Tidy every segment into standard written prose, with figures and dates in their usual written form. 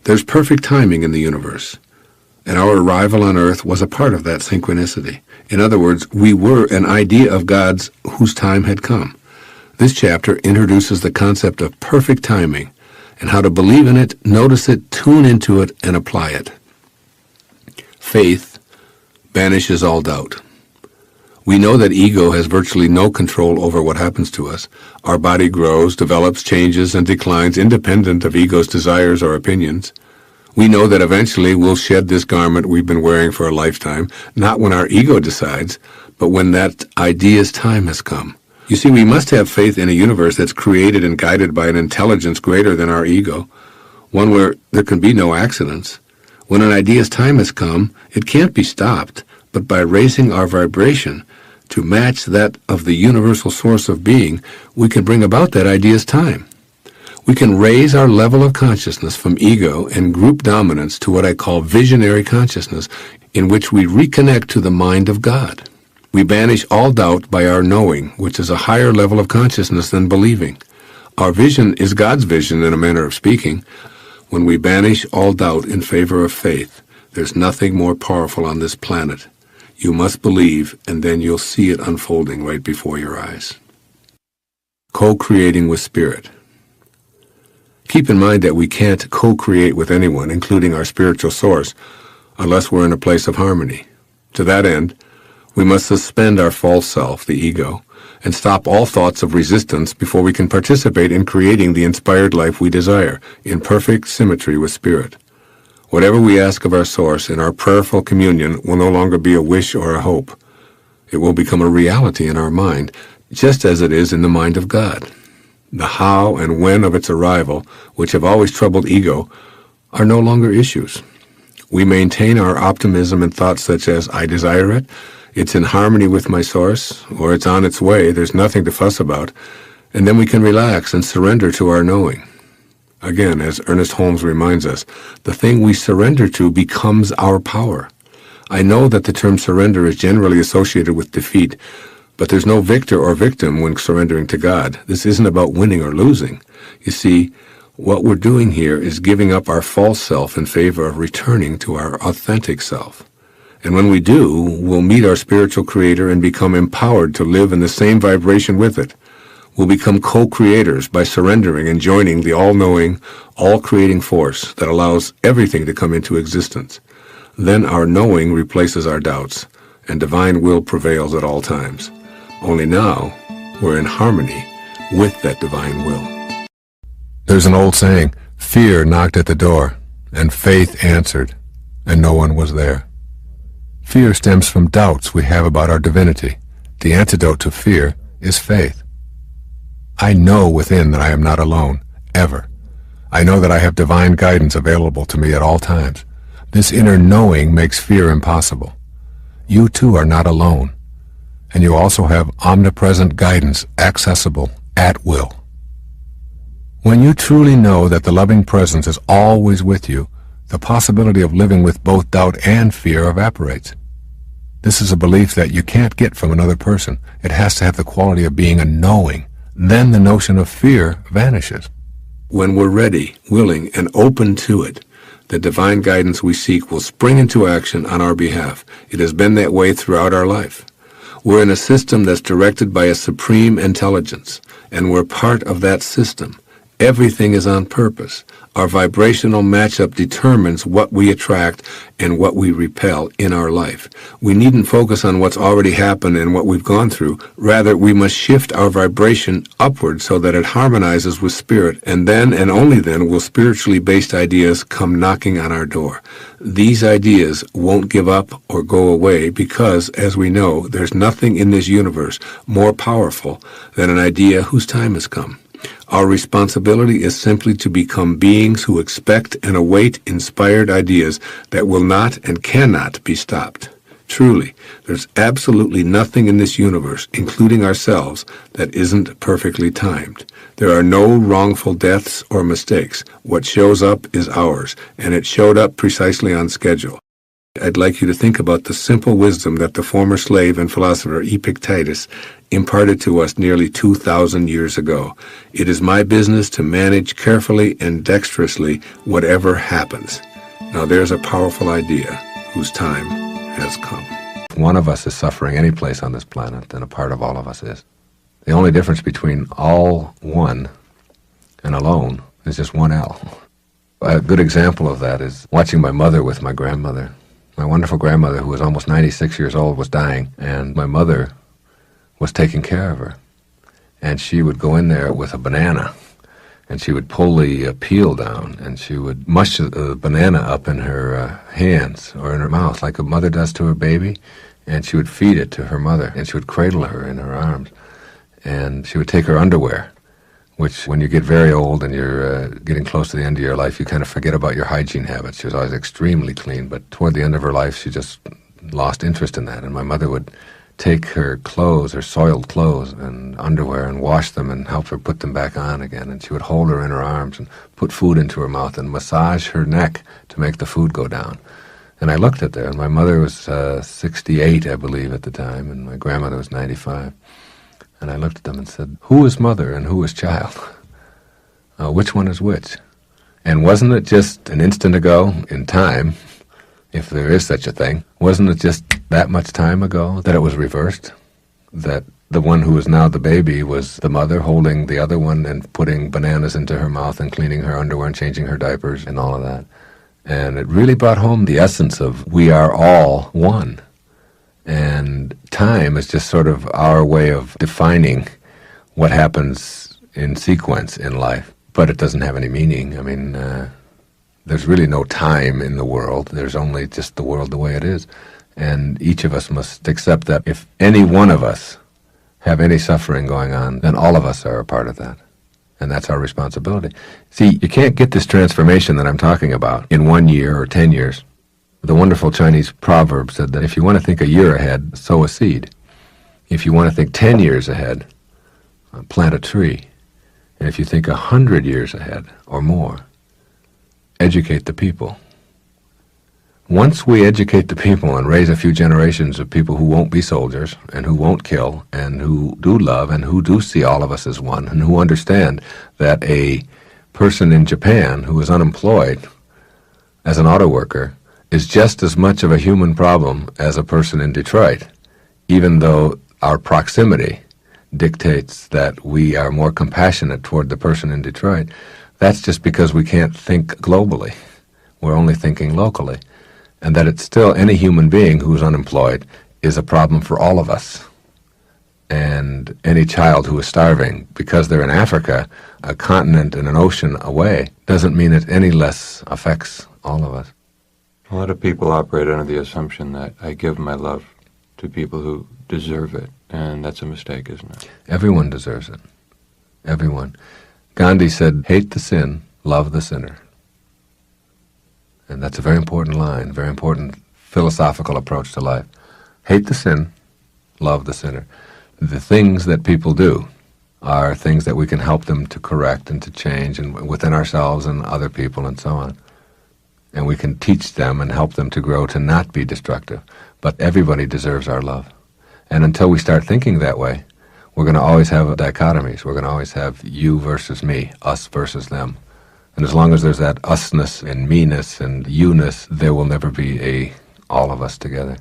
There's perfect timing in the universe, and our arrival on Earth was a part of that synchronicity. In other words, we were an idea of God's whose time had come. This chapter introduces the concept of perfect timing and how to believe in it, notice it, tune into it, and apply it. Faith banishes all doubt. We know that ego has virtually no control over what happens to us. Our body grows, develops, changes, and declines independent of ego's desires or opinions. We know that eventually we'll shed this garment we've been wearing for a lifetime, not when our ego decides, but when that idea's time has come. You see, we must have faith in a universe that's created and guided by an intelligence greater than our ego, one where there can be no accidents. When an idea's time has come, it can't be stopped, but by raising our vibration to match that of the universal source of being, we can bring about that idea's time. We can raise our level of consciousness from ego and group dominance to what I call visionary consciousness, in which we reconnect to the mind of God. We banish all doubt by our knowing, which is a higher level of consciousness than believing. Our vision is God's vision, in a manner of speaking. When we banish all doubt in favor of faith, there's nothing more powerful on this planet. You must believe, and then you'll see it unfolding right before your eyes. Co-creating with Spirit. Keep in mind that we can't co-create with anyone, including our spiritual source, unless we're in a place of harmony. To that end, we must suspend our false self, the ego, and stop all thoughts of resistance before we can participate in creating the inspired life we desire, in perfect symmetry with Spirit. Whatever we ask of our source in our prayerful communion will no longer be a wish or a hope. It will become a reality in our mind, just as it is in the mind of God. The how and when of its arrival, which have always troubled ego, are no longer issues. We maintain our optimism in thoughts such as, I desire it, it's in harmony with my source, or it's on its way, there's nothing to fuss about, and then we can relax and surrender to our knowing. Again, as Ernest Holmes reminds us, the thing we surrender to becomes our power. I know that the term surrender is generally associated with defeat, but there's no victor or victim when surrendering to God. This isn't about winning or losing. You see, what we're doing here is giving up our false self in favor of returning to our authentic self. And when we do, we'll meet our spiritual creator and become empowered to live in the same vibration with it. We'll become co-creators by surrendering and joining the all-knowing, all-creating force that allows everything to come into existence. Then our knowing replaces our doubts, and divine will prevails at all times. Only now, we're in harmony with that divine will. There's an old saying, fear knocked at the door, and faith answered, and no one was there. Fear stems from doubts we have about our divinity. The antidote to fear is faith. I know within that I am not alone, ever. I know that I have divine guidance available to me at all times. This inner knowing makes fear impossible. You too are not alone, and you also have omnipresent guidance accessible at will. When you truly know that the loving presence is always with you, the possibility of living with both doubt and fear evaporates. This is a belief that you can't get from another person. It has to have the quality of being a knowing. Then the notion of fear vanishes. When we're ready, willing, and open to it, the divine guidance we seek will spring into action on our behalf. It has been that way throughout our life. We're in a system that's directed by a supreme intelligence, and we're part of that system. Everything is on purpose. Our vibrational matchup determines what we attract and what we repel in our life. We needn't focus on what's already happened and what we've gone through. Rather, we must shift our vibration upward so that it harmonizes with Spirit, and then and only then will spiritually based ideas come knocking on our door. These ideas won't give up or go away because, as we know, there's nothing in this universe more powerful than an idea whose time has come. Our responsibility is simply to become beings who expect and await inspired ideas that will not and cannot be stopped. Truly, there's absolutely nothing in this universe, including ourselves, that isn't perfectly timed. There are no wrongful deaths or mistakes. What shows up is ours, and it showed up precisely on schedule. I'd like you to think about the simple wisdom that the former slave and philosopher Epictetus imparted to us nearly 2,000 years ago. It is my business to manage carefully and dexterously whatever happens. Now there's a powerful idea whose time has come. One of us is suffering any place on this planet, and a part of all of us is. The only difference between all one and alone is just one L. A good example of that is watching my mother with my grandmother. My wonderful grandmother, who was almost 96 years old, was dying, and my mother was taking care of her. And she would go in there with a banana, and she would pull the peel down, and she would mush the banana up in her hands or in her mouth like a mother does to her baby, and she would feed it to her mother, and she would cradle her in her arms. And she would take her underwear, which when you get very old and you're getting close to the end of your life, you kind of forget about your hygiene habits. She was always extremely clean, but toward the end of her life, she just lost interest in that. And my mother would take her clothes, her soiled clothes and underwear, and wash them and help her put them back on again. And she would hold her in her arms and put food into her mouth and massage her neck to make the food go down. And I looked at her, and my mother was 68, I believe, at the time, and my grandmother was 95. And I looked at them and said, who is mother and who is child? Which one is which? And wasn't it just an instant ago in time, if there is such a thing, wasn't it just that much time ago that it was reversed? That the one who is now the baby was the mother holding the other one and putting bananas into her mouth and cleaning her underwear and changing her diapers and all of that. And it really brought home the essence of we are all one. And time is just sort of our way of defining what happens in sequence in life. But it doesn't have any meaning. I mean, there's really no time in the world. There's only just the world the way it is. And each of us must accept that if any one of us have any suffering going on, then all of us are a part of that. And that's our responsibility. See, you can't get this transformation that I'm talking about in 1 year or 10 years. The wonderful Chinese proverb said that if you want to think a year ahead, sow a seed. If you want to think 10 years ahead, plant a tree. And if you think 100 years ahead or more, educate the people. Once we educate the people and raise a few generations of people who won't be soldiers and who won't kill and who do love and who do see all of us as one and who understand that a person in Japan who is unemployed as an auto worker is just as much of a human problem as a person in Detroit, even though our proximity dictates that we are more compassionate toward the person in Detroit. That's just because we can't think globally. We're only thinking locally. And that it's still any human being who's unemployed is a problem for all of us. And any child who is starving because they're in Africa, a continent and an ocean away, doesn't mean it any less affects all of us. A lot of people operate under the assumption that I give my love to people who deserve it, and that's a mistake, isn't it? Everyone deserves it. Everyone. Gandhi said, hate the sin, love the sinner. And that's a very important line, very important philosophical approach to life. Hate the sin, love the sinner. The things that people do are things that we can help them to correct and to change and within ourselves and other people and so on. And we can teach them and help them to grow to not be destructive. But everybody deserves our love. And until we start thinking that way, we're going to always have dichotomies. We're going to always have you versus me, us versus them. And as long as there's that usness and me-ness and you-ness, there will never be all of us together.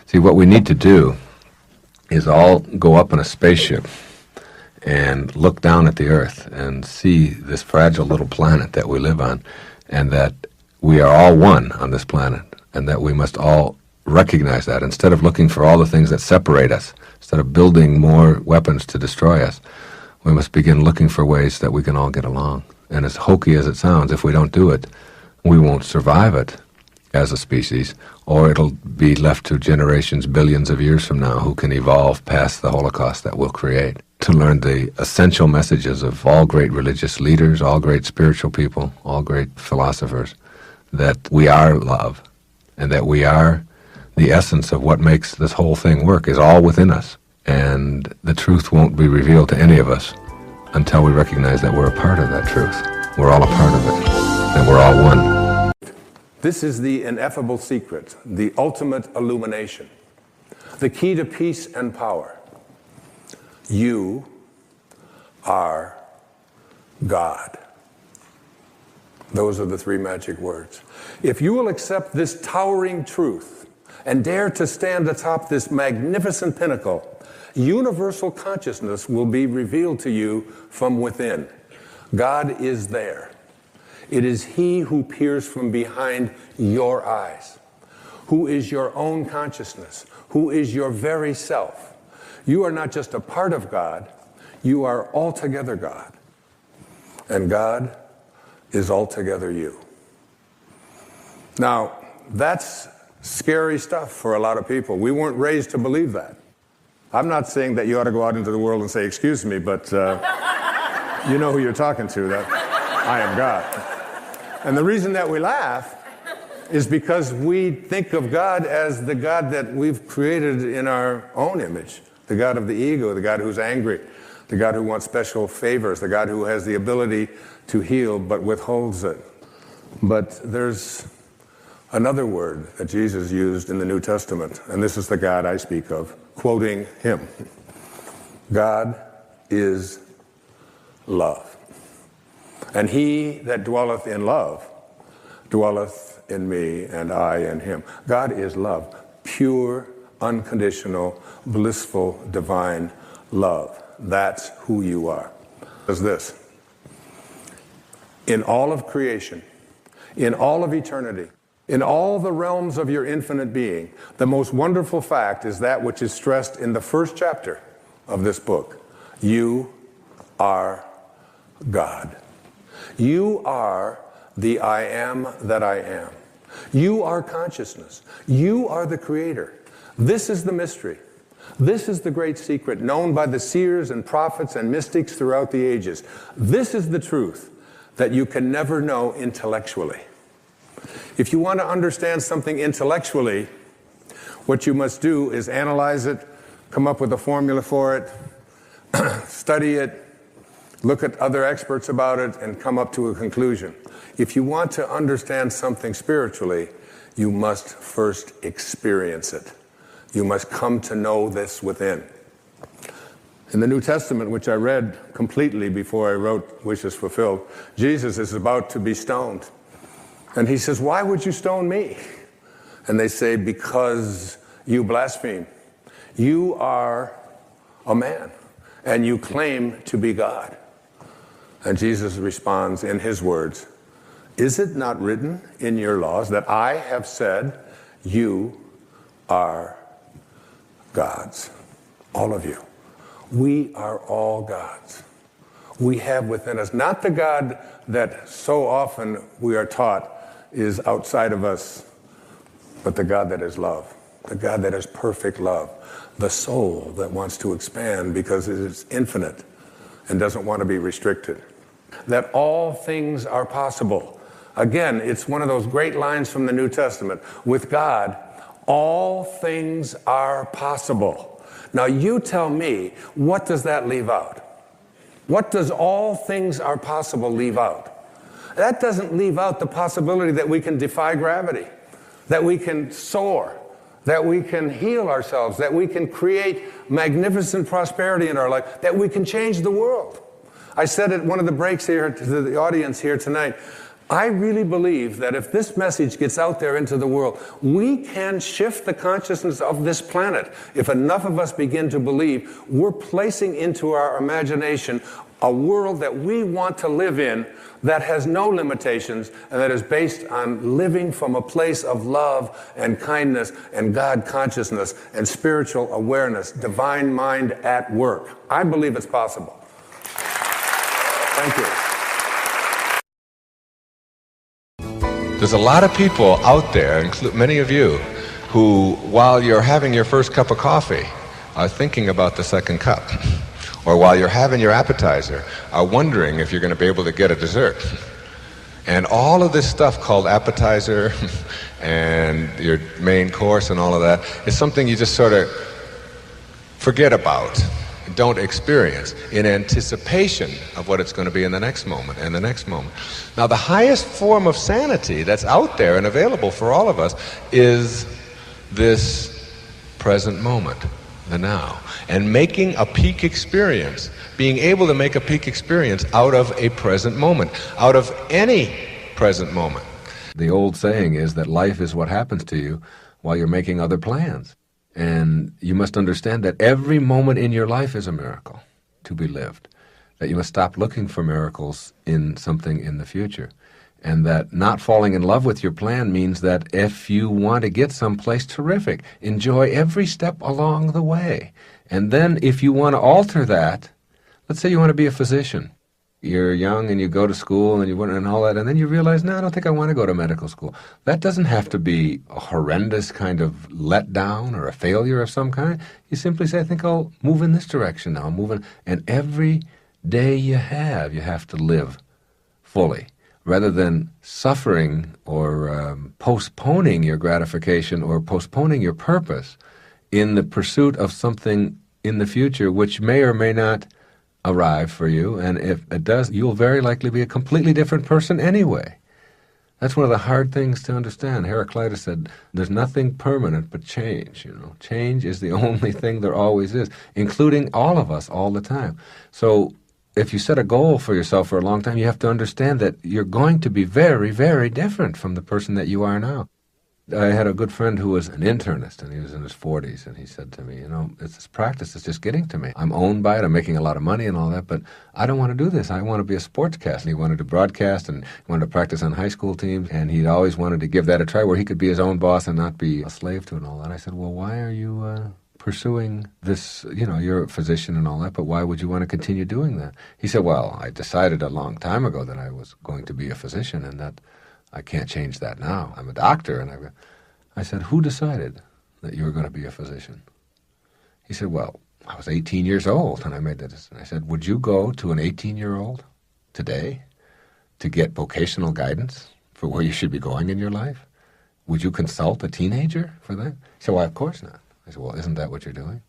See, what we need to do is all go up in a spaceship and look down at the Earth and see this fragile little planet that we live on, and that we are all one on this planet, and that we must all recognize that. Instead of looking for all the things that separate us, instead of building more weapons to destroy us, we must begin looking for ways that we can all get along. And as hokey as it sounds, if we don't do it, we won't survive it as a species, or it'll be left to generations, billions of years from now, who can evolve past the Holocaust that we'll create, to learn the essential messages of all great religious leaders, all great spiritual people, all great philosophers, that we are love, and that we are the essence of what makes this whole thing work is all within us. And the truth won't be revealed to any of us until we recognize that we're a part of that truth. We're all a part of it, and we're all one. This is the ineffable secret, the ultimate illumination, the key to peace and power. You are God. Those are the three magic words. If you will accept this towering truth and dare to stand atop this magnificent pinnacle, universal consciousness will be revealed to you from within. God is there. It is He who peers from behind your eyes, who is your own consciousness, who is your very self. You are not just a part of God, you are altogether God. And God is altogether you. Now, that's scary stuff for a lot of people. We weren't raised to believe that. I'm not saying that you ought to go out into the world and say, excuse me, but you know who you're talking to, that I am God. And the reason that we laugh is because we think of God as the God that we've created in our own image, the God of the ego, the God who's angry, the God who wants special favors, the God who has the ability to heal but withholds it. But there's another word that Jesus used in the New Testament, and this is the God I speak of, quoting him. God is love. And he that dwelleth in love dwelleth in me, and I in him. God is love, pure, unconditional, blissful, divine love. That's who you are. Is this. In all of creation, in all of eternity, in all the realms of your infinite being, the most wonderful fact is that which is stressed in the first chapter of this book. You are God. You are the I am that I am. You are consciousness. You are the creator. This is the mystery. This is the great secret known by the seers and prophets and mystics throughout the ages. This is the truth that you can never know intellectually. If you want to understand something intellectually, what you must do is analyze it, come up with a formula for it, study it, look at other experts about it, and come up to a conclusion. If you want to understand something spiritually, you must first experience it. You must come to know this within. In the New Testament, which I read completely before I wrote Wishes Fulfilled, Jesus is about to be stoned. And he says, why would you stone me? And they say, because you blaspheme. You are a man, and you claim to be God. And Jesus responds in his words, is it not written in your laws that I have said, you are gods? All of you. We are all gods. We have within us, not the God that so often we are taught is outside of us, but the God that is love, the God that is perfect love, the soul that wants to expand because it is infinite and doesn't want to be restricted. That all things are possible. Again, it's one of those great lines from the New Testament. With God, all things are possible. Now you tell me, what does that leave out? What does all things are possible leave out? That doesn't leave out the possibility that we can defy gravity, that we can soar, that we can heal ourselves, that we can create magnificent prosperity in our life, that we can change the world. I said at one of the breaks here to the audience here tonight, I really believe that if this message gets out there into the world, we can shift the consciousness of this planet. If enough of us begin to believe, we're placing into our imagination a world that we want to live in that has no limitations and that is based on living from a place of love and kindness and God consciousness and spiritual awareness, divine mind at work. I believe it's possible. Thank you. There's a lot of people out there, many of you, who, while you're having your first cup of coffee, are thinking about the second cup. Or while you're having your appetizer, are wondering if you're going to be able to get a dessert. And all of this stuff called appetizer and your main course and all of that is something you just sort of forget about, don't experience, in anticipation of what it's going to be in the next moment and the next moment. Now, the highest form of sanity that's out there and available for all of us is this present moment the now, and making a peak experience, being able to make a peak experience out of a present moment, out of any present moment. The old saying is that life is what happens to you while you're making other plans. And you must understand that every moment in your life is a miracle to be lived, that you must stop looking for miracles in something in the future, and that not falling in love with your plan means that if you want to get someplace terrific, enjoy every step along the way. And then if you want to alter that, let's say you want to be a physician. You're young and you go to school and you want and all that, and then you realize, no, I don't think I want to go to medical school. That doesn't have to be a horrendous kind of letdown or a failure of some kind. You simply say, I think I'll move in this direction now. I'm moving. And every day you have to live fully, rather than suffering or postponing your gratification or postponing your purpose in the pursuit of something in the future which may or may not arrive for you, and if it does, you'll very likely be a completely different person anyway. That's one of the hard things to understand. Heraclitus said, there's nothing permanent but change. Change is the only thing there always is, including all of us all the time. So if you set a goal for yourself for a long time, you have to understand that you're going to be very, very different from the person that you are now. I had a good friend who was an internist, and he was in his 40s, and he said to me, it's this practice that's just getting to me. I'm owned by it, I'm making a lot of money and all that, but I don't want to do this. I want to be a sportscaster. And he wanted to broadcast and wanted to practice on high school teams, and he'd always wanted to give that a try where he could be his own boss and not be a slave to it and all that. And I said, well, why are you pursuing this? You're a physician and all that, but why would you want to continue doing that? He said, well, I decided a long time ago that I was going to be a physician, and that I can't change that now. I'm a doctor. And I said, who decided that you were going to be a physician? He said, well, I was 18 years old and I made that decision. I said, would you go to an 18-year-old today to get vocational guidance for where you should be going in your life? Would you consult a teenager for that? He said, well, of course not. I said, well, isn't that what you're doing?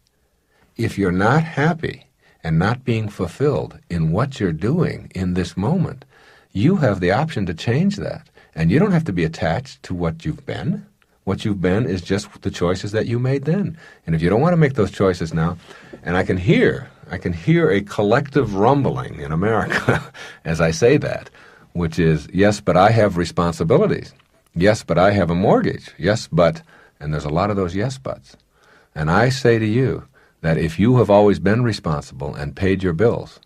If you're not happy and not being fulfilled in what you're doing in this moment, you have the option to change that. And you don't have to be attached to what you've been. What you've been is just the choices that you made then. And if you don't want to make those choices now, and I can hear a collective rumbling in America as I say that, which is, yes, but I have responsibilities. Yes, but I have a mortgage. Yes, but, and there's a lot of those yes, buts. And I say to you that if you have always been responsible and paid your bills,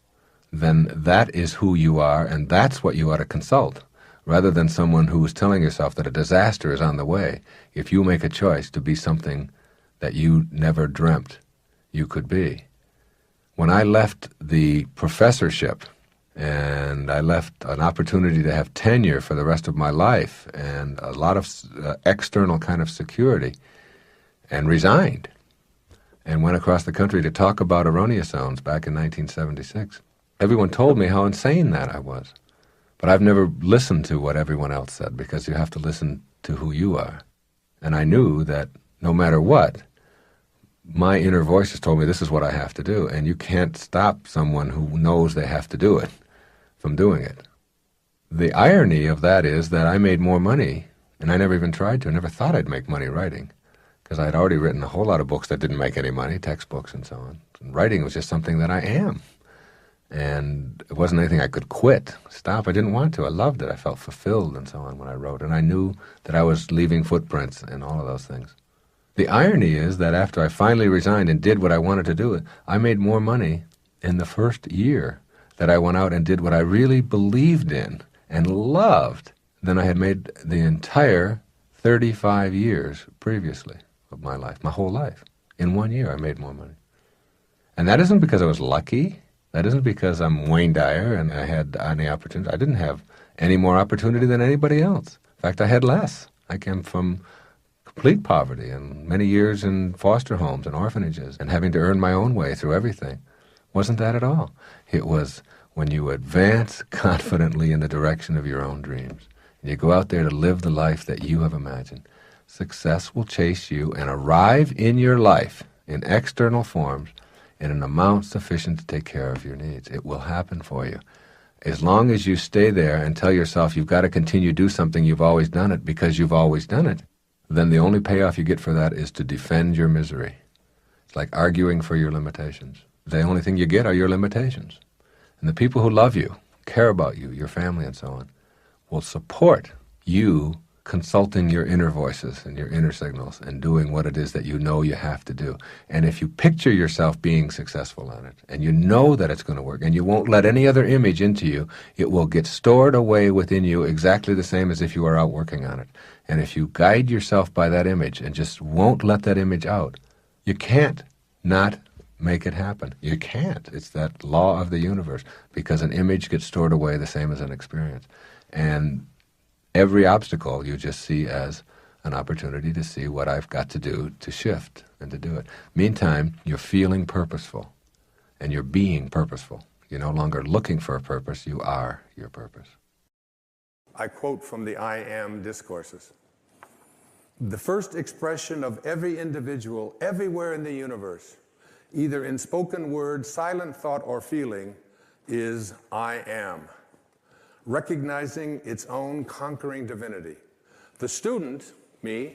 then that is who you are, and that's what you ought to consult, rather than someone who is telling yourself that a disaster is on the way if you make a choice to be something that you never dreamt you could be. When I left the professorship, and I left an opportunity to have tenure for the rest of my life and a lot of external kind of security, and resigned, and went across the country to talk about erroneous zones back in 1976, everyone told me how insane that I was. But I've never listened to what everyone else said, because you have to listen to who you are. And I knew that no matter what, my inner voices told me this is what I have to do, and you can't stop someone who knows they have to do it from doing it. The irony of that is that I made more money, and I never even tried to. I never thought I'd make money writing, because I'd already written a whole lot of books that didn't make any money, textbooks and so on. And writing was just something that I am. And it wasn't anything I could quit, stop. I didn't want to. I loved it. I felt fulfilled and so on when I wrote. And I knew that I was leaving footprints and all of those things. The irony is that after I finally resigned and did what I wanted to do, I made more money in the first year that I went out and did what I really believed in and loved than I had made the entire 35 years previously of my life, my whole life. In 1 year, I made more money. And that isn't because I was lucky. That isn't because I'm Wayne Dyer and I had any opportunity. I didn't have any more opportunity than anybody else. In fact, I had less. I came from complete poverty and many years in foster homes and orphanages and having to earn my own way through everything. Wasn't that at all. It was when you advance confidently in the direction of your own dreams and you go out there to live the life that you have imagined. Success will chase you and arrive in your life in external forms in an amount sufficient to take care of your needs. It will happen for you. As long as you stay there and tell yourself you've got to continue to do something, you've always done it because you've always done it, then the only payoff you get for that is to defend your misery. It's like arguing for your limitations. The only thing you get are your limitations. And the people who love you, care about you, your family and so on, will support you consulting your inner voices and your inner signals and doing what it is that you know you have to do. And if you picture yourself being successful on it, and you know that it's going to work, and you won't let any other image into you, it will get stored away within you exactly the same as if you were out working on it. And if you guide yourself by that image and just won't let that image out, you can't not make it happen. You can't. It's that law of the universe, because an image gets stored away the same as an experience. And every obstacle you just see as an opportunity to see what I've got to do to shift and to do it. Meantime, you're feeling purposeful and you're being purposeful. You're no longer looking for a purpose, you are your purpose. I quote from the I Am discourses. The first expression of every individual everywhere in the universe, either in spoken word, silent thought, or feeling, is I am, recognizing its own conquering divinity. The student, me,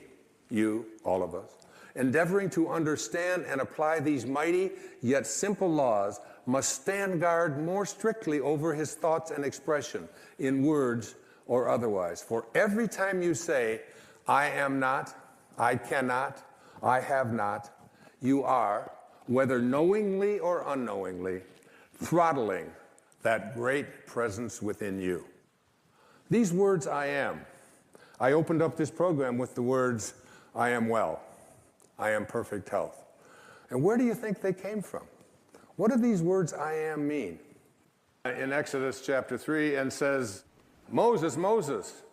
you, all of us, endeavoring to understand and apply these mighty yet simple laws, must stand guard more strictly over his thoughts and expression, in words or otherwise. For every time you say, I am not, I cannot, I have not, you are, whether knowingly or unknowingly, throttling that great presence within you. These words, I am. I opened up this program with the words, I am well, I am perfect health. And where do you think they came from? What do these words, I am, mean? In Exodus chapter 3, and says, Moses, Moses.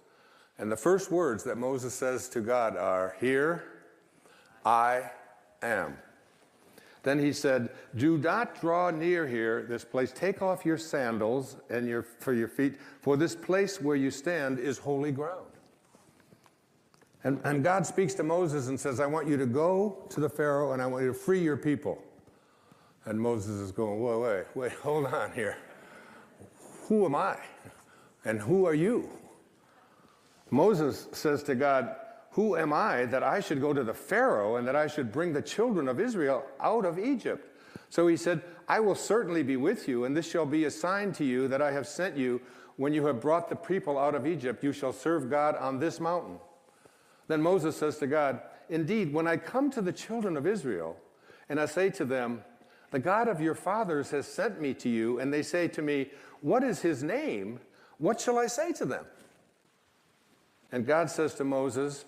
And the first words that Moses says to God are, here I am. Then he said, do not draw near here, this place. Take off your sandals and for your feet, for this place where you stand is holy ground. And God speaks to Moses and says, I want you to go to the Pharaoh and I want you to free your people. And Moses is going, wait, hold on here. Who am I? And who are you? Moses says to God, who am I that I should go to the Pharaoh and that I should bring the children of Israel out of Egypt? So he said, I will certainly be with you, and this shall be a sign to you that I have sent you. When you have brought the people out of Egypt, you shall serve God on this mountain. Then Moses says to God, indeed, when I come to the children of Israel, and I say to them, the God of your fathers has sent me to you, and they say to me, what is his name? What shall I say to them? And God says to Moses,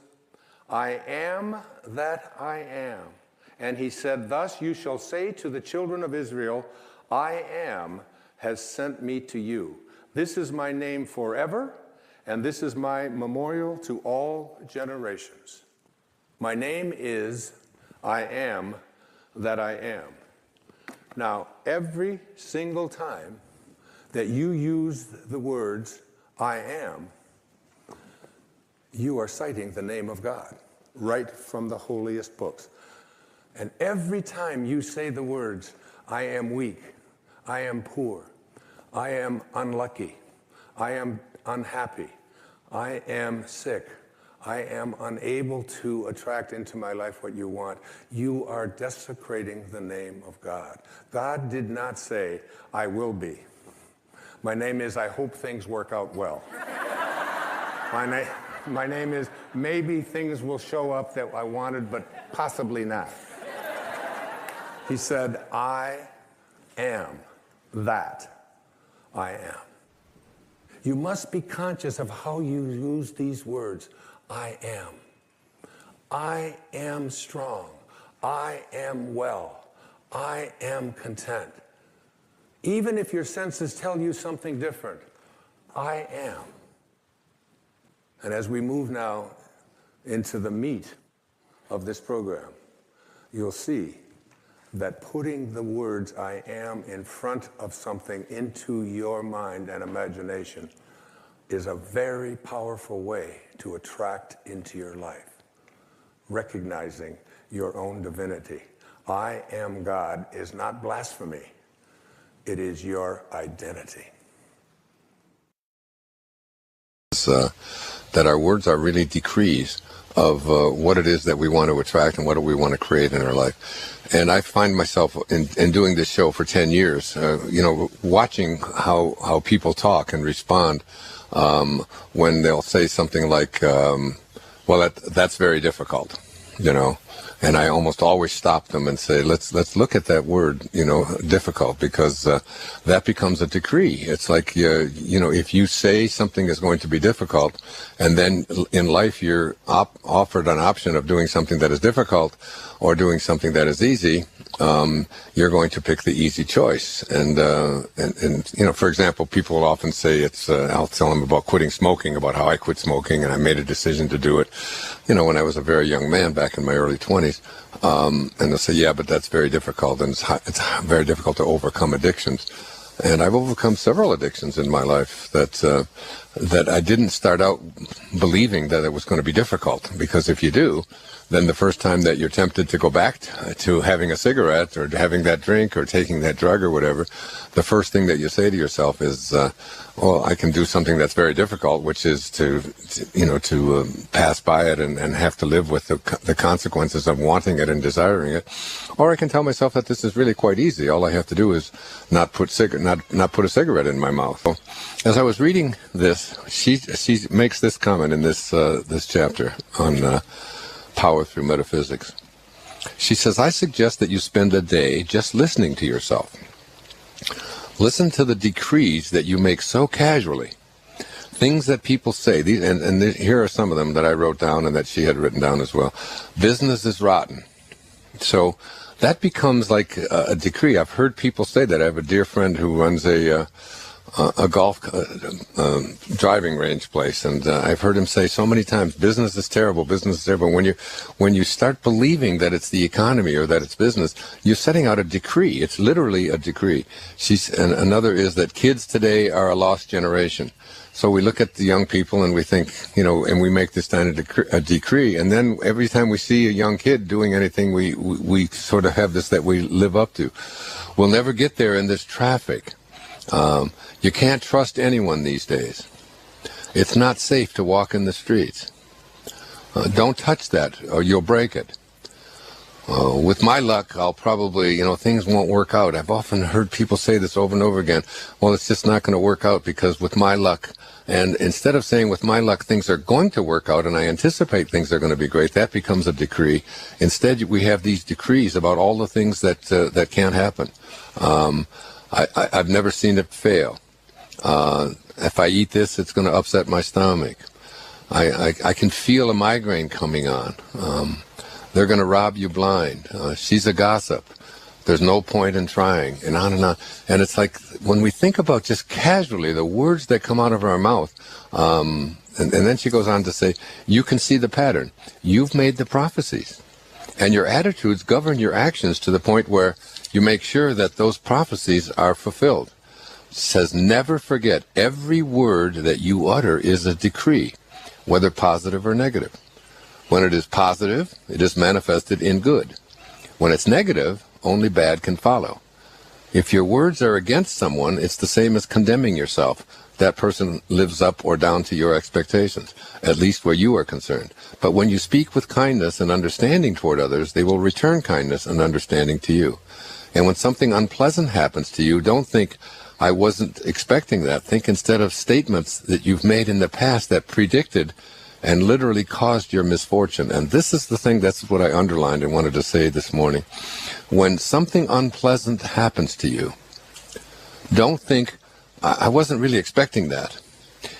I am that I am. And he said, thus you shall say to the children of Israel, I am has sent me to you. This is my name forever, and this is my memorial to all generations. My name is I am that I am. Now, every single time that you use the words I am, you are citing the name of God right from the holiest books. And every time you say the words, I am weak, I am poor, I am unlucky, I am unhappy, I am sick, I am unable to attract into my life what you want, you are desecrating the name of God. God did not say, I will be. My name is, I hope things work out well. My name is, maybe things will show up that I wanted, but possibly not. He said, I am that I am. You must be conscious of how you use these words. I am. I am strong. I am well. I am content. Even if your senses tell you something different, I am. And as we move now into the meat of this program, you'll see that putting the words I am in front of something into your mind and imagination is a very powerful way to attract into your life, recognizing your own divinity. I am God is not blasphemy. It is your identity. That our words are really decrees what it is that we want to attract and what we want to create in our life. And I find myself in doing this show for 10 years, watching how people talk and respond when they'll say something like, well, that's very difficult, And I almost always stop them and say, let's look at that word, difficult, because that becomes a decree. It's like, if you say something is going to be difficult, and then in life you're offered an option of doing something that is difficult or doing something that is easy, you're going to pick the easy choice. And for example, people will often say I'll tell them about quitting smoking, about how I quit smoking, and I made a decision to do it, when I was a very young man back in my early 20s. And they'll say, yeah, but that's very difficult, and it's very difficult to overcome addictions. And I've overcome several addictions in my life that I didn't start out believing that it was going to be difficult, because if you do, then the first time that you're tempted to go back to having a cigarette or having that drink or taking that drug or whatever, the first thing that you say to yourself is, well, I can do something that's very difficult, which is to pass by it and have to live with the consequences of wanting it and desiring it. Or I can tell myself that this is really quite easy. All I have to do is not put a cigarette in my mouth. So, as I was reading this, she makes this comment in this chapter on Power Through Metaphysics. She says, I suggest that you spend a day just listening to yourself. Listen to the decrees that you make so casually. Things that people say, here are some of them that I wrote down and that she had written down as well. Business is rotten. So that becomes like a decree. I've heard people say that. I have a dear friend who runs a golf driving range place, and I've heard him say so many times, business is terrible, business is terrible. When you start believing that it's the economy or that it's business, you're setting out a decree. It's literally a decree. And another is that kids today are a lost generation. So we look at the young people and we think, and we make this kind of a decree, and then every time we see a young kid doing anything, we sort of have this that we live up to. We'll never get there in this traffic. You can't trust anyone these days. It's not safe to walk in the streets. Don't touch that or you'll break it. With my luck, I'll probably, things won't work out. I've often heard people say this over and over again. Well, it's just not going to work out because with my luck, and instead of saying with my luck things are going to work out and I anticipate things are going to be great, that becomes a decree. Instead, we have these decrees about all the things that can't happen. I've never seen it fail. If I eat this, it's going to upset my stomach. I can feel a migraine coming on. They're going to rob you blind. She's a gossip. There's no point in trying, and on and on. And it's like when we think about just casually the words that come out of our mouth, and then she goes on to say, you can see the pattern. You've made the prophecies. And your attitudes govern your actions to the point where you make sure that those prophecies are fulfilled. It says, never forget, every word that you utter is a decree, whether positive or negative. When it is positive, it is manifested in good. When it's negative, only bad can follow. If your words are against someone, it's the same as condemning yourself. That person lives up or down to your expectations, at least where you are concerned. But when you speak with kindness and understanding toward others, they will return kindness and understanding to you. And when something unpleasant happens to you, don't think, I wasn't expecting that. Think instead of statements that you've made in the past that predicted and literally caused your misfortune. And this is the thing, that's what I underlined and wanted to say this morning. When something unpleasant happens to you, don't think, I wasn't really expecting that.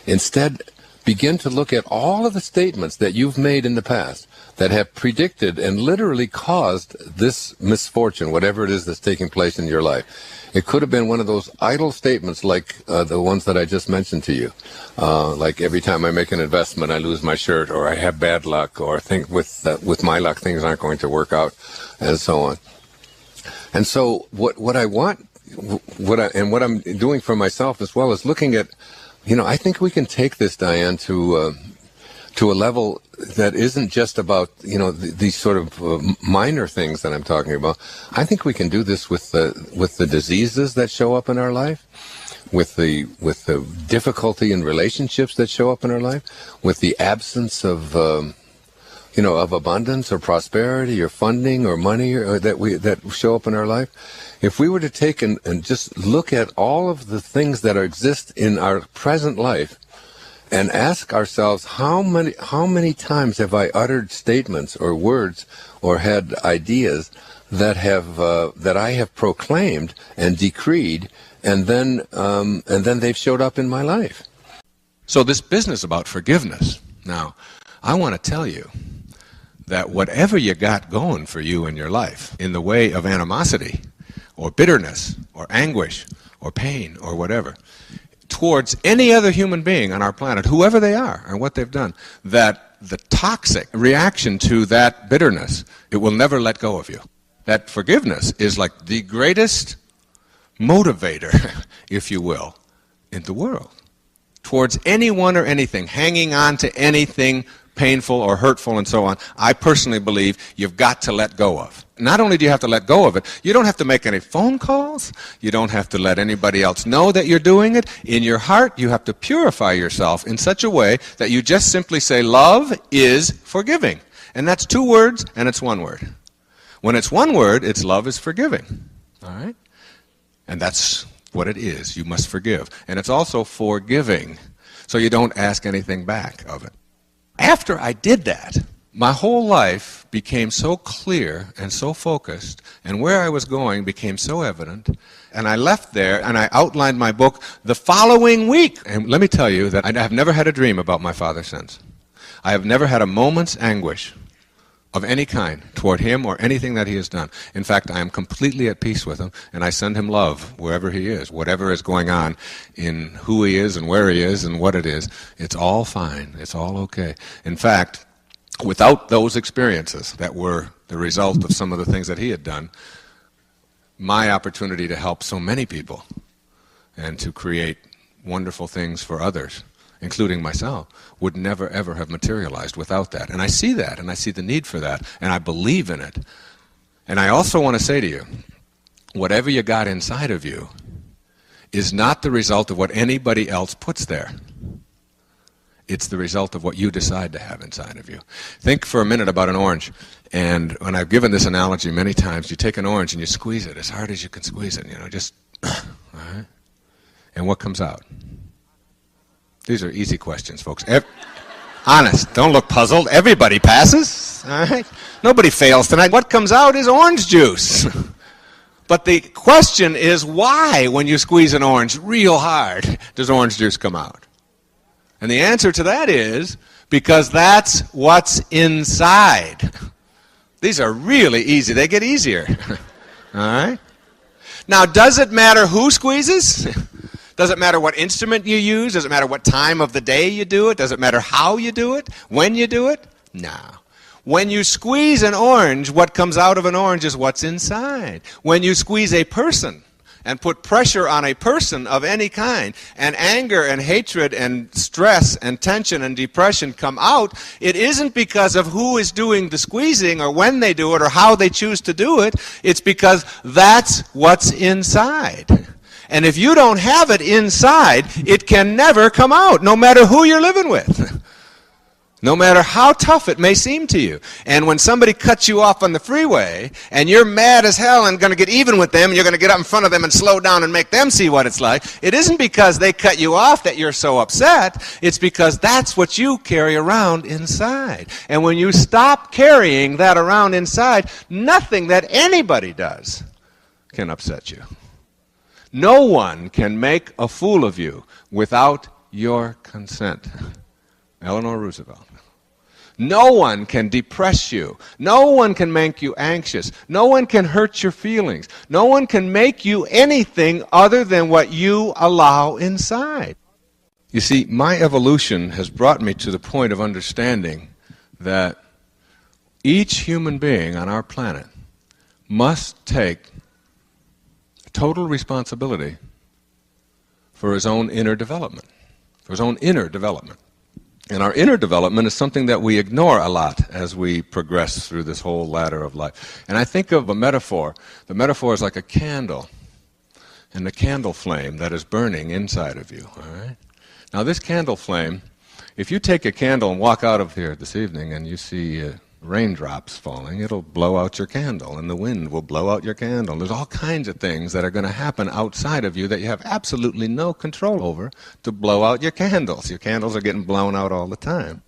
Instead, begin to look at all of the statements that you've made in the past that have predicted and literally caused this misfortune, whatever it is that's taking place in your life. It could have been one of those idle statements like the ones that I just mentioned to you. Like every time I make an investment, I lose my shirt, or I have bad luck, or think with my luck things aren't going to work out, and so on. And so what I want, what I'm doing for myself as well is looking at, I think we can take this, Diane, to a level that isn't just about, these sort of minor things that I'm talking about. I think we can do this with the diseases that show up in our life, with the difficulty in relationships that show up in our life, with the absence of of abundance or prosperity or funding or money that show up in our life, if we were to take and just look at all of the things that exist in our present life and ask ourselves, how many times have I uttered statements or words or had ideas that I have proclaimed and decreed, and then they've showed up in my life. So this business about forgiveness. Now, I want to tell you that whatever you got going for you in your life in the way of animosity or bitterness or anguish or pain or whatever towards any other human being on our planet, whoever they are and what they've done, that the toxic reaction to that bitterness, it will never let go of you. That forgiveness is like the greatest motivator, if you will, in the world. Towards anyone or anything, hanging on to anything painful or hurtful and so on, I personally believe you've got to let go of. Not only do you have to let go of it, you don't have to make any phone calls, you don't have to let anybody else know that you're doing it. In your heart, you have to purify yourself in such a way that you just simply say, love is forgiving. And that's 2 words, and it's 1 word. When it's 1 word, it's love is forgiving. All right? And that's what it is. You must forgive. And it's also forgiving, so you don't ask anything back of it. After I did that, my whole life became so clear and so focused, and where I was going became so evident, and I left there and I outlined my book the following week. And let me tell you that I have never had a dream about my father since. I have never had a moment's anguish of any kind toward him or anything that he has done. In fact, I am completely at peace with him, and I send him love wherever he is. Whatever is going on in who he is and where he is and what it is, it's all fine. It's all okay. In fact, without those experiences that were the result of some of the things that he had done, my opportunity to help so many people and to create wonderful things for others, including myself, would never ever have materialized without that. And I see that, and I see the need for that, and I believe in it. And I also want to say to you, whatever you got inside of you is not the result of what anybody else puts there. It's the result of what you decide to have inside of you. Think for a minute about an orange. And when I've given this analogy many times, you take an orange and you squeeze it as hard as you can squeeze it, just, all right? And what comes out? These are easy questions, folks. Honest, don't look puzzled. Everybody passes, all right? Nobody fails tonight. What comes out is orange juice. But the question is, why, when you squeeze an orange real hard, does orange juice come out? And the answer to that is because that's what's inside. These are really easy. They get easier. All right? Now, does it matter who squeezes? Does it matter what instrument you use? Does it matter what time of the day you do it? Does it matter how you do it? When you do it? No. When you squeeze an orange, what comes out of an orange is what's inside. When you squeeze a person and put pressure on a person of any kind, and anger and hatred and stress and tension and depression come out, it isn't because of who is doing the squeezing or when they do it or how they choose to do it. It's because that's what's inside. And if you don't have it inside, it can never come out, no matter who you're living with. No matter how tough it may seem to you. And when somebody cuts you off on the freeway, and you're mad as hell and going to get even with them, and you're going to get up in front of them and slow down and make them see what it's like, it isn't because they cut you off that you're so upset. It's because that's what you carry around inside. And when you stop carrying that around inside, nothing that anybody does can upset you. No one can make a fool of you without your consent. Eleanor Roosevelt. No one can depress you. No one can make you anxious. No one can hurt your feelings. No one can make you anything other than what you allow inside. You see, my evolution has brought me to the point of understanding that each human being on our planet must take total responsibility for his own inner development, for his own inner development. And our inner development is something that we ignore a lot as we progress through this whole ladder of life. And I think of a metaphor. The metaphor is like a candle, and the candle flame that is burning inside of you. All right? Now this candle flame If you take a candle and walk out of here this evening and you see raindrops falling, it'll blow out your candle, and the wind will blow out your candle. There's all kinds of things that are going to happen outside of you that you have absolutely no control over to blow out your candles. Your candles are getting blown out all the time.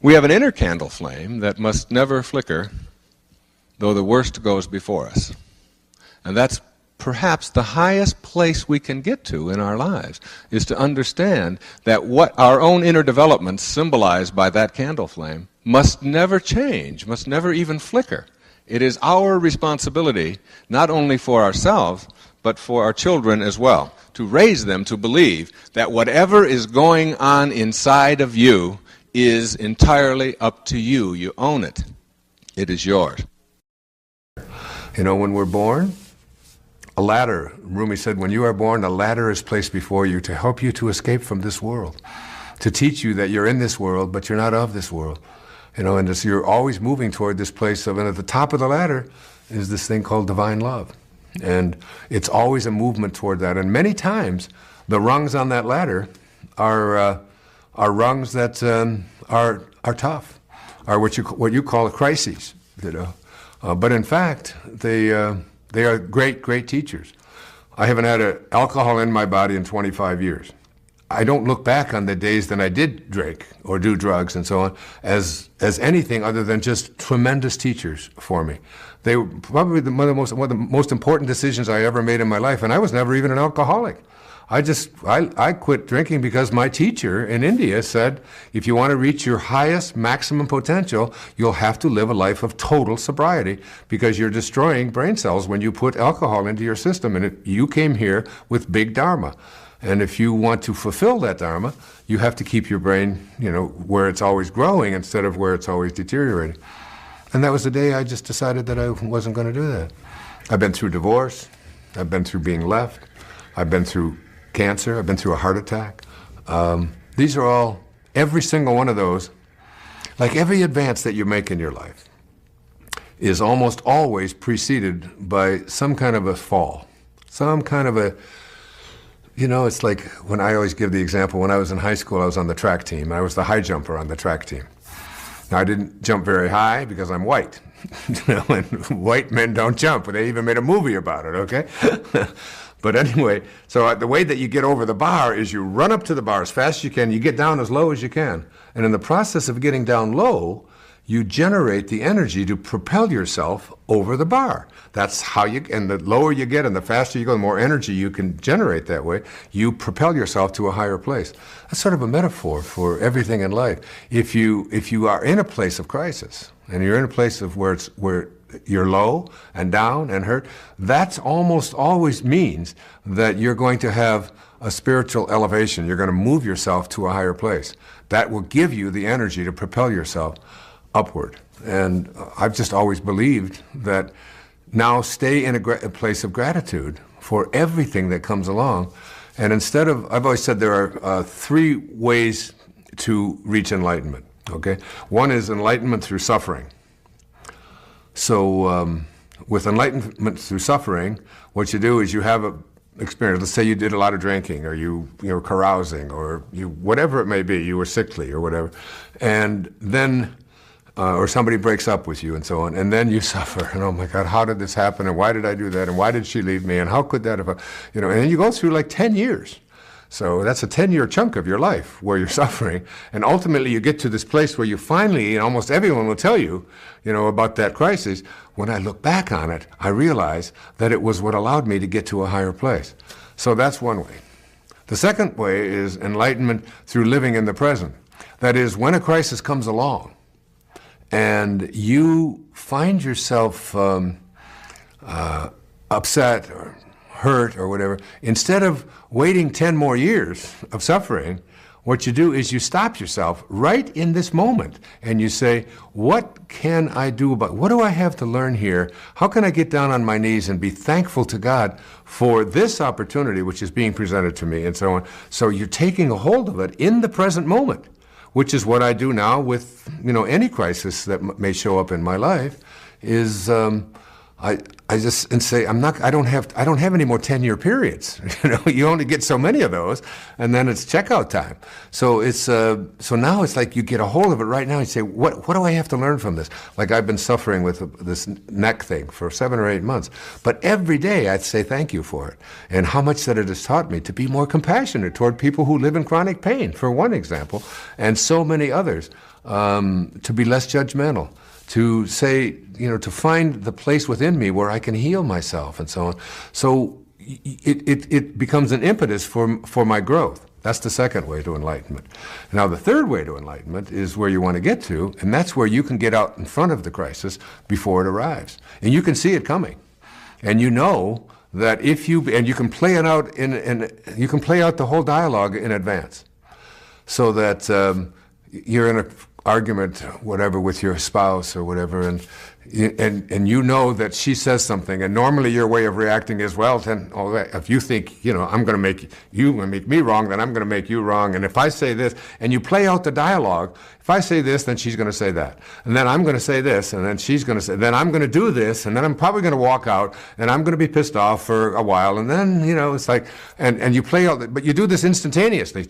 We have an inner candle flame that must never flicker, though the worst goes before us. And that's perhaps the highest place we can get to in our lives, is to understand that what our own inner developments symbolized by that candle flame must never change, must never even flicker. It is our responsibility, not only for ourselves, but for our children as well, to raise them to believe that whatever is going on inside of you is entirely up to you. You own it. It is yours. You know, when we're born, a ladder, Rumi said, when you are born, a ladder is placed before you to help you to escape from this world, to teach you that you're in this world, but you're not of this world. You know, and you're always moving toward this place of, and at the top of the ladder is this thing called divine love. And it's always a movement toward that. And many times, the rungs on that ladder are rungs that are tough, are what you call crises, you know. But in fact, they are great, great teachers. I haven't had alcohol in my body in 25 years. I don't look back on the days that I did drink or do drugs and so on as anything other than just tremendous teachers for me. They were probably one of the most important decisions I ever made in my life, and I was never even an alcoholic. I quit drinking because my teacher in India said, if you want to reach your highest maximum potential, you'll have to live a life of total sobriety, because you're destroying brain cells when you put alcohol into your system. And you came here with big dharma. And if you want to fulfill that dharma, you have to keep your brain, you know, where it's always growing instead of where it's always deteriorating. And that was the day I just decided that I wasn't going to do that. I've been through divorce. I've been through being left. I've been through cancer. I've been through a heart attack. These are all, every single one of those, like every advance that you make in your life, is almost always preceded by some kind of a fall, some kind of a, you know, it's like when I always give the example, when I was in high school, I was on the track team. I was the high jumper on the track team. Now, I didn't jump very high because I'm white. You know, and white men don't jump. They even made a movie about it, okay? But anyway, so the way that you get over the bar is you run up to the bar as fast as you can, you get down as low as you can. And in the process of getting down low, you generate the energy to propel yourself over the bar. That's how you, and the lower you get and the faster you go, the more energy you can generate that way. You propel yourself to a higher place. That's sort of a metaphor for everything in life. If you are in a place of crisis, and you're in a place of where you're low and down and hurt, that almost always means that you're going to have a spiritual elevation. You're going to move yourself to a higher place. That will give you the energy to propel yourself upward. And I've just always believed that now stay in a place of gratitude for everything that comes along. And instead of, I've always said there are three ways to reach enlightenment, okay? One is enlightenment through suffering. So with enlightenment through suffering, what you do is you have a experience. Let's say you did a lot of drinking, or you were carousing, or whatever it may be, you were sickly or whatever, and then or somebody breaks up with you and so on, and then you suffer, and oh my God, how did this happen, and why did I do that, and why did she leave me, and how could that have, you know, and then you go through like 10 years. So that's a 10-year chunk of your life where you're suffering, and ultimately you get to this place where you finally, and almost everyone will tell you, you know, about that crisis. When I look back on it, I realize that it was what allowed me to get to a higher place. So that's one way. The second way is enlightenment through living in the present. That is, when a crisis comes along, and you find yourself upset or hurt or whatever, instead of waiting 10 more years of suffering, what you do is you stop yourself right in this moment and you say, what can I do about, what do I have to learn here? How can I get down on my knees and be thankful to God for this opportunity which is being presented to me, and so on. So you're taking a hold of it in the present moment, which is what I do now with, you know, any crisis that may show up in my life, is I just and say I don't have any more 10-year periods. You only get so many of those, and then it's checkout time. So it's so now it's like you get a hold of it right now. And you say, what do I have to learn from this? Like I've been suffering with this neck thing for 7 or 8 months, but every day I'd say thank you for it, and how much that it has taught me to be more compassionate toward people who live in chronic pain, for one example, and so many others, to be less judgmental, to say, to find the place within me where I can heal myself and so on. So it becomes an impetus for my growth. That's the second way to enlightenment. Now, the third way to enlightenment is where you want to get to, and that's where you can get out in front of the crisis before it arrives. And you can see it coming. And you know that you can play it out you can play out the whole dialogue in advance. So that you're in an argument, whatever, with your spouse or whatever, and you know that she says something, and normally your way of reacting is, well, then, if you think, I'm going to make me wrong, then I'm going to make you wrong, and if I say this, and you play out the dialogue, if I say this, then she's going to say that, and then I'm going to say this, and then she's going to say, then I'm going to do this, and then I'm probably going to walk out, and I'm going to be pissed off for a while, and then, it's like, and you play out, but you do this instantaneously.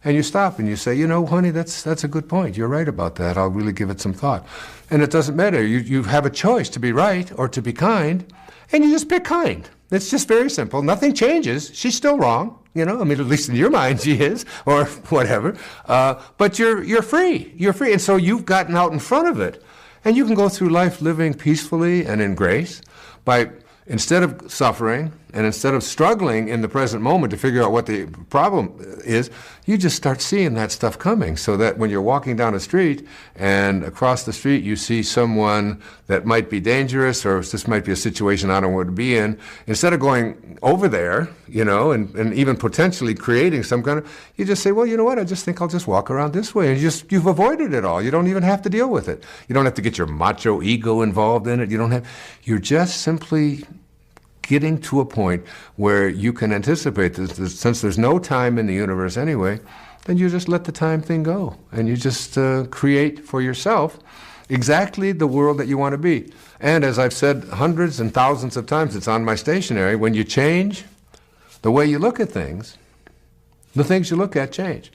And you stop and you say, honey, that's a good point. You're right about that. I'll really give it some thought. And it doesn't matter. You have a choice to be right or to be kind, and you just pick kind. It's just very simple. Nothing changes. She's still wrong. At least in your mind she is, or whatever. But you're free. You're free. And so you've gotten out in front of it. And you can go through life living peacefully and in grace by, instead of suffering and instead of struggling in the present moment to figure out what the problem is, you just start seeing that stuff coming, so that when you're walking down a street and across the street you see someone that might be dangerous, or this might be a situation I don't want to be in, instead of going over there, and even potentially creating some kind of, you just say, well, you know what, I just think I'll just walk around this way, and you've avoided it all. You don't even have to deal with it. You don't have to get your macho ego involved in it. You're just simply getting to a point where you can anticipate this, since there's no time in the universe anyway, then you just let the time thing go, and you just create for yourself exactly the world that you want to be. And as I've said hundreds and thousands of times, it's on my stationery, when you change the way you look at things, the things you look at change.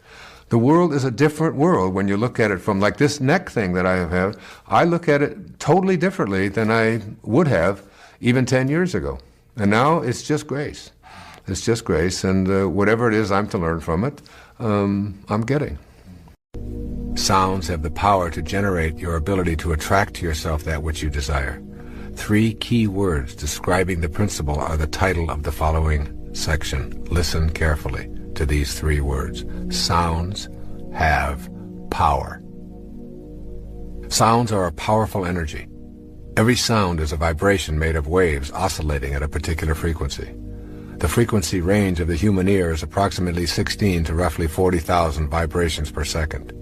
The world is a different world when you look at it from, like this neck thing that I have. I look at it totally differently than I would have even 10 years ago. And now it's just grace. It's just grace, and whatever it is I'm to learn from it, I'm getting. Sounds have the power to generate your ability to attract to yourself that which you desire. 3 key words describing the principle are the title of the following section. Listen carefully to these 3 words. Sounds have power. Sounds are a powerful energy. Every sound is a vibration made of waves oscillating at a particular frequency. The frequency range of the human ear is approximately 16 to roughly 40,000 vibrations per second.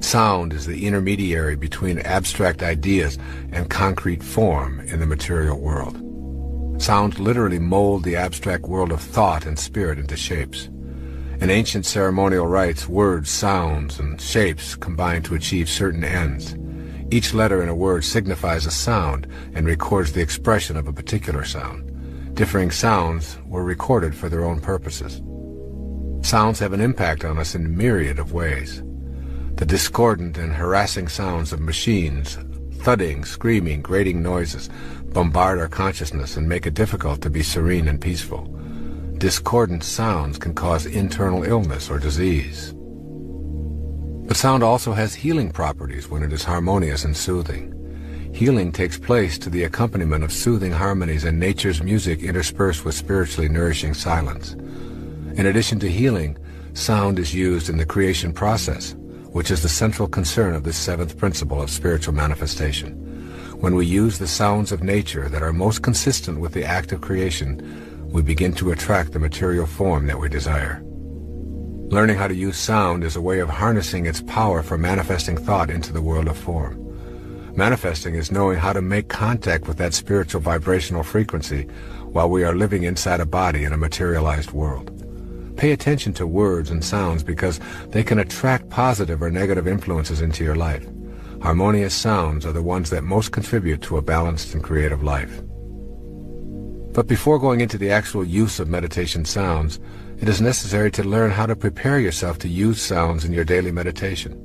Sound is the intermediary between abstract ideas and concrete form in the material world. Sounds literally mold the abstract world of thought and spirit into shapes. In ancient ceremonial rites, words, sounds, and shapes combine to achieve certain ends. Each letter in a word signifies a sound and records the expression of a particular sound. Differing sounds were recorded for their own purposes. Sounds have an impact on us in a myriad of ways. The discordant and harassing sounds of machines, thudding, screaming, grating noises, bombard our consciousness and make it difficult to be serene and peaceful. Discordant sounds can cause internal illness or disease. But sound also has healing properties when it is harmonious and soothing. Healing takes place to the accompaniment of soothing harmonies and nature's music interspersed with spiritually nourishing silence. In addition to healing, sound is used in the creation process, which is the central concern of this 7th principle of spiritual manifestation. When we use the sounds of nature that are most consistent with the act of creation, we begin to attract the material form that we desire. Learning how to use sound is a way of harnessing its power for manifesting thought into the world of form. Manifesting is knowing how to make contact with that spiritual vibrational frequency while we are living inside a body in a materialized world. Pay attention to words and sounds because they can attract positive or negative influences into your life. Harmonious sounds are the ones that most contribute to a balanced and creative life. But before going into the actual use of meditation sounds, it is necessary to learn how to prepare yourself to use sounds in your daily meditation.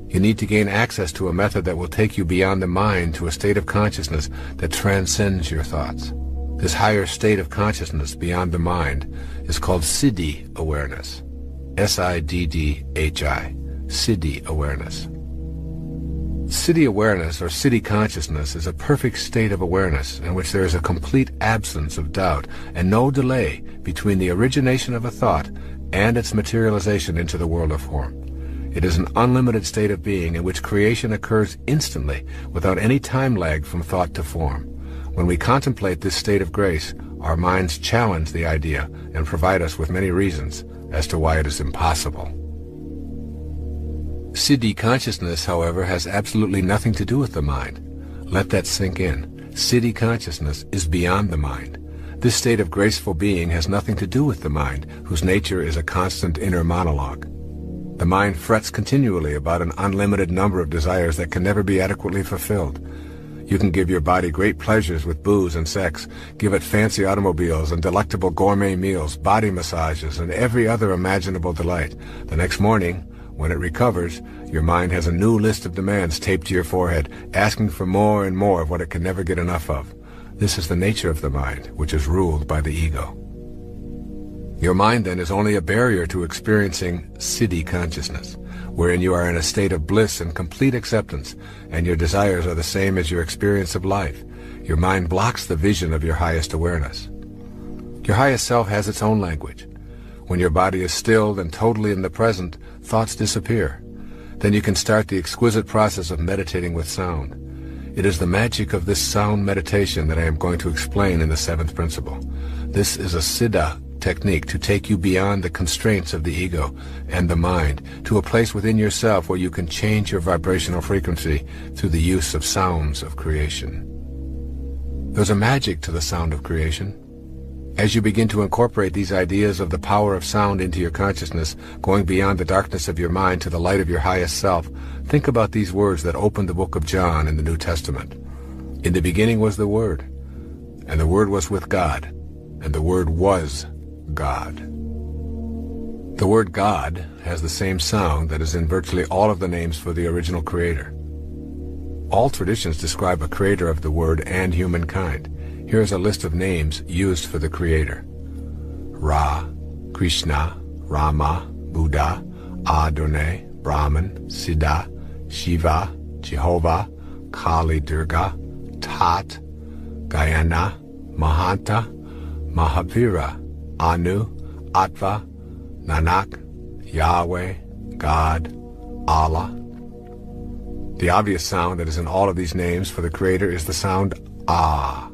You need to gain access to a method that will take you beyond the mind to a state of consciousness that transcends your thoughts. This higher state of consciousness beyond the mind is called Siddhi awareness. S-I-D-D-H-I. Siddhi awareness. Siddhi awareness or Siddhi consciousness is a perfect state of awareness in which there is a complete absence of doubt and no delay between the origination of a thought and its materialization into the world of form. It is an unlimited state of being in which creation occurs instantly without any time lag from thought to form. When we contemplate this state of grace, our minds challenge the idea and provide us with many reasons as to why it is impossible. Siddhi consciousness, however, has absolutely nothing to do with the mind. Let that sink in. Siddhi consciousness is beyond the mind. This state of graceful being has nothing to do with the mind, whose nature is a constant inner monologue. The mind frets continually about an unlimited number of desires that can never be adequately fulfilled. You can give your body great pleasures with booze and sex, give it fancy automobiles and delectable gourmet meals, body massages, and every other imaginable delight. The next morning, when it recovers, your mind has a new list of demands taped to your forehead, asking for more and more of what it can never get enough of. This is the nature of the mind, which is ruled by the ego. Your mind, then, is only a barrier to experiencing Siddhi consciousness, wherein you are in a state of bliss and complete acceptance, and your desires are the same as your experience of life. Your mind blocks the vision of your highest awareness. Your highest self has its own language. When your body is stilled and totally in the present, thoughts disappear. Then you can start the exquisite process of meditating with sound. It is the magic of this sound meditation that I am going to explain in the seventh principle. This is a Siddha technique to take you beyond the constraints of the ego and the mind to a place within yourself where you can change your vibrational frequency through the use of sounds of creation. There's a magic to the sound of creation. As you begin to incorporate these ideas of the power of sound into your consciousness, going beyond the darkness of your mind to the light of your highest self, think about these words that open the book of John in the New Testament. In the beginning was the Word, and the Word was with God, and the Word was God. The word God has the same sound that is in virtually all of the names for the original creator. All traditions describe a creator of the word and humankind. Here is a list of names used for the creator. Ra, Krishna, Rama, Buddha, Adonai, Brahman, Siddha, Shiva, Jehovah, Kali Durga, Tat, Gayana, Mahanta, Mahavira, Anu, Atva, Nanak, Yahweh, God, Allah. The obvious sound that is in all of these names for the Creator is the sound Ah.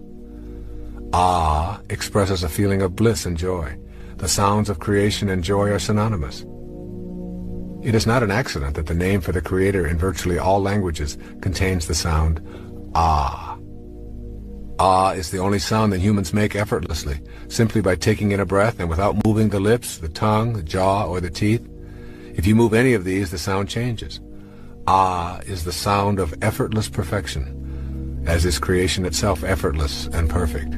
Ah expresses a feeling of bliss and joy. The sounds of creation and joy are synonymous. It is not an accident that the name for the Creator in virtually all languages contains the sound Ah. Ah is the only sound that humans make effortlessly, simply by taking in a breath and without moving the lips, the tongue, the jaw, or the teeth. If you move any of these, the sound changes. Ah is the sound of effortless perfection, as is creation itself effortless and perfect.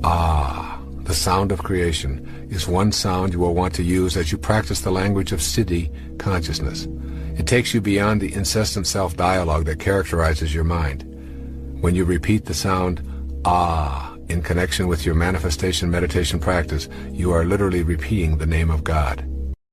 Ah, the sound of creation, is one sound you will want to use as you practice the language of Siddhi consciousness. It takes you beyond the incessant self-dialogue that characterizes your mind. When you repeat the sound Ah in connection with your manifestation meditation practice, you are literally repeating the name of God.